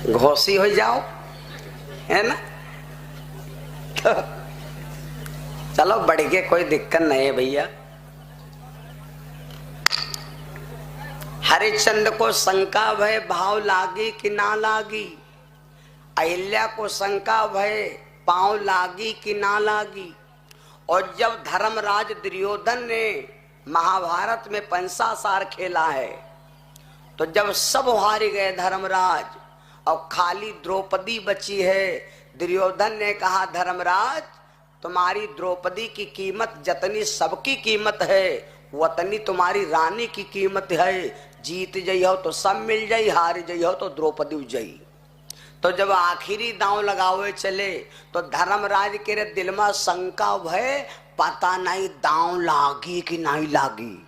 घोसी हो जाओ, है ना। तो चलो बढ़ के कोई दिक्कत नहीं है भैया। हरिश्चंद्र को शंका भय भाव लागी कि ना लागी, अहिल्या को शंका भय पांव लागी कि ना लागी। और जब धर्मराज दुर्योधन ने महाभारत में पंचासार खेला है, तो जब सब हार गए धर्मराज और खाली द्रौपदी बची है, दुर्योधन ने कहा धर्मराज तुम्हारी द्रौपदी की कीमत जतनी सबकी कीमत है वतनी तुम्हारी रानी की कीमत है। जीत जई हो तो सब मिल जाई, हार जई हो तो द्रौपदी जई। तो जब आखिरी दांव लगावे चले तो धर्मराज के दिल में शंका भय, पता नहीं दांव लागी कि नहीं लागी।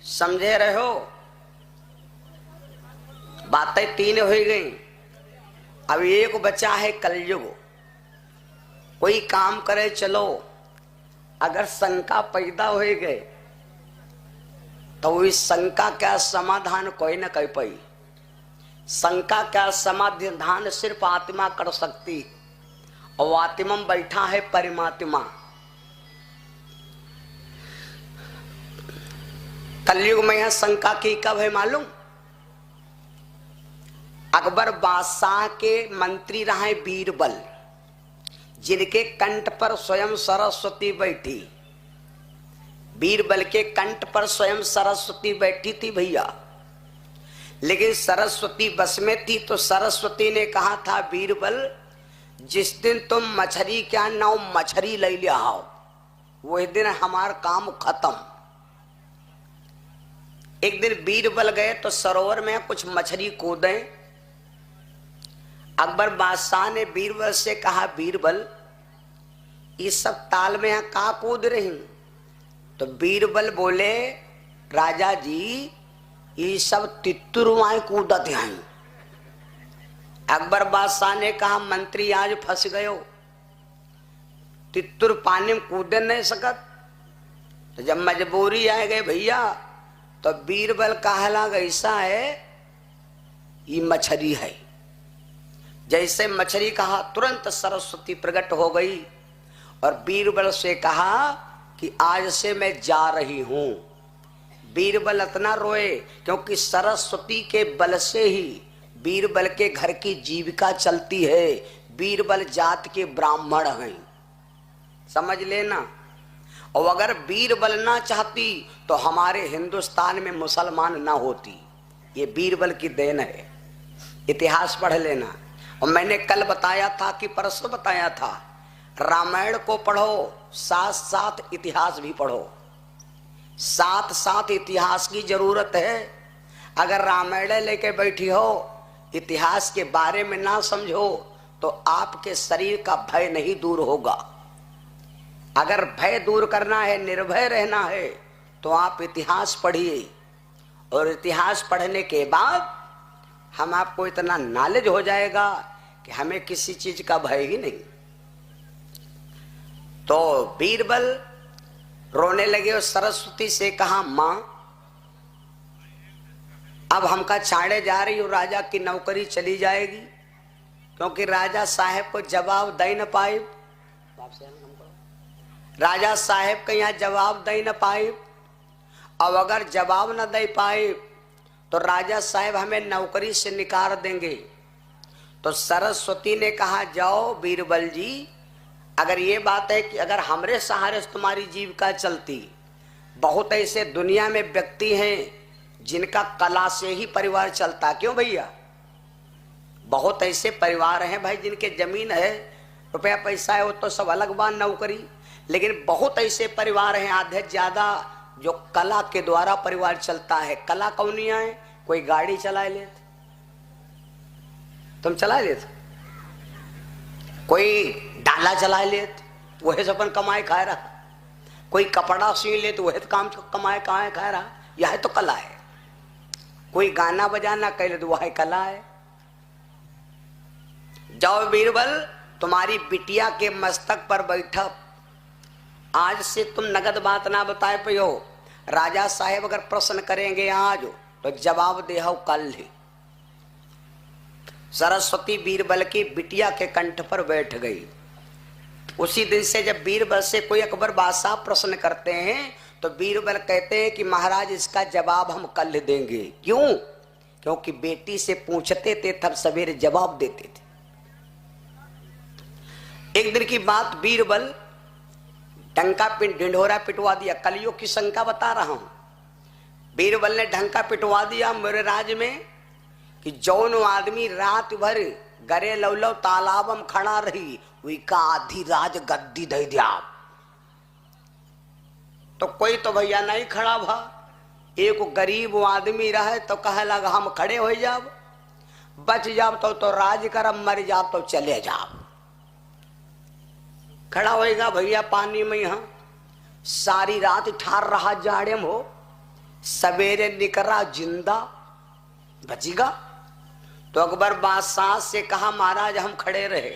समझे रहे हो? बातें तीन हो गई। अब एक बचा है कलयुग। कोई काम करे चलो, अगर शंका पैदा हो गए तो इस शंका का समाधान कोई न कर पाई। शंका का समाधान सिर्फ आत्मा कर सकती, और आत्मा में बैठा है परमात्मा। कलयुग में यह शंका की कब है मालूम? अकबर बादशाह के मंत्री रहे बीरबल, जिनके कंठ पर स्वयं सरस्वती बैठी। बीरबल के कंठ पर स्वयं सरस्वती बैठी थी भैया, लेकिन सरस्वती बस में थी। तो सरस्वती ने कहा था बीरबल जिस दिन तुम मछली क्या नाव मछली ले लिया हो वही दिन हमारा काम खत्म। एक दिन बीरबल गए तो सरोवर में कुछ मछली कूदे। अकबर बादशाह ने बीरबल से कहा बीरबल इस सब ताल में यहाँ कहाँ कूद रही? तो बीरबल बोले राजा जी ये सब तित्तुरवाएं कूदत हैं। अकबर बादशाह ने कहा मंत्री आज फंस गयो, तित्तुर पानी में कूद नहीं सकत। तो जब मजबूरी आ गई भैया तो बीरबल कहला ऐसा है ये मछली है। जैसे मछली कहा तुरंत सरस्वती प्रकट हो गई और बीरबल से कहा कि आज से मैं जा रही हूं। बीरबल इतना रोए क्योंकि सरस्वती के बल से ही बीरबल के घर की जीविका चलती है। बीरबल जात के ब्राह्मण हैं, समझ लेना। और अगर बीरबल ना चाहती तो हमारे हिंदुस्तान में मुसलमान ना होती। ये बीरबल की देन है, इतिहास पढ़ लेना। और मैंने कल बताया था कि परसों बताया था, रामायण को पढ़ो साथ साथ इतिहास भी पढ़ो। साथ साथ इतिहास की जरूरत है। अगर रामायण लेके बैठी हो इतिहास के बारे में ना समझो तो आपके शरीर का भय नहीं दूर होगा। अगर भय दूर करना है, निर्भय रहना है तो आप इतिहास पढ़िए। और इतिहास पढ़ने के बाद हम आपको इतना नॉलेज हो जाएगा कि हमें किसी चीज का भय ही नहीं। तो बीरबल रोने लगे और सरस्वती से कहा मां अब हमका छाड़े जा रही हूं, राजा की नौकरी चली जाएगी। क्योंकि राजा साहब को जवाब दे न पाए, राजा साहब का यहाँ जवाब दे न पाए। अब अगर जवाब न दे पाए तो राजा साहब हमें नौकरी से निकाल देंगे। तो सरस्वती ने कहा जाओ बीरबल जी, अगर ये बात है कि अगर हमरे सहारे से तुम्हारी जीविका चलती, बहुत ऐसे दुनिया में व्यक्ति हैं जिनका कला से ही परिवार चलता। क्यों भैया? बहुत ऐसे परिवार हैं भाई जिनके जमीन है, रुपया पैसा है, वो तो सब अलग बात, नौकरी। लेकिन बहुत ऐसे परिवार हैं आधे ज्यादा जो कला के द्वारा परिवार चलता है। कला कौनिया है? कोई गाड़ी चला ले, तुम चला ले, कोई डाला चला ले, वही से अपन कमाए खा रहा। कोई कपड़ा सी ले तो वही काम कमाए खा रहा। यह तो कला है। कोई गाना बजाना कर ले तो वह कला है। जाओ बीरबल, तुम्हारी बिटिया के मस्तक पर बैठा, आज से तुम नगद बात ना बताए पियो। राजा साहेब अगर प्रश्न करेंगे आज तो जवाब दे हो कल ही। सरस्वती बीरबल की बिटिया के कंठ पर बैठ गई। उसी दिन से जब बीरबल से कोई अकबर बादशाह प्रश्न करते हैं तो बीरबल कहते हैं कि महाराज इसका जवाब हम कल देंगे। क्यों? क्योंकि बेटी से पूछते थे तब सवेरे जवाब देते थे। एक दिन की बात, बीरबल डंका ढिंढोरा पिटवा दिया। कलियुग की शंका बता रहा हूं। बीरबल ने ढंका पिटवा दिया मेरे राज में कि जौन आदमी रात भर गरे लवलव तालाबम खड़ा रही वही का आधी राज गद्दी दे दिया। तो कोई तो भैया नहीं खड़ा भा। एक गरीब आदमी रहे तो कहे लगा हम खड़े हो जाब, बच जाब तो राज करब, मर जाब तो चले जाब। खड़ा होएगा भैया पानी में, यहां सारी रात ठार रहा जाड़े में हो, सवेरे निकला जिंदा, बचेगा। तो अकबर बादशाह से कहा महाराज हम खड़े रहे,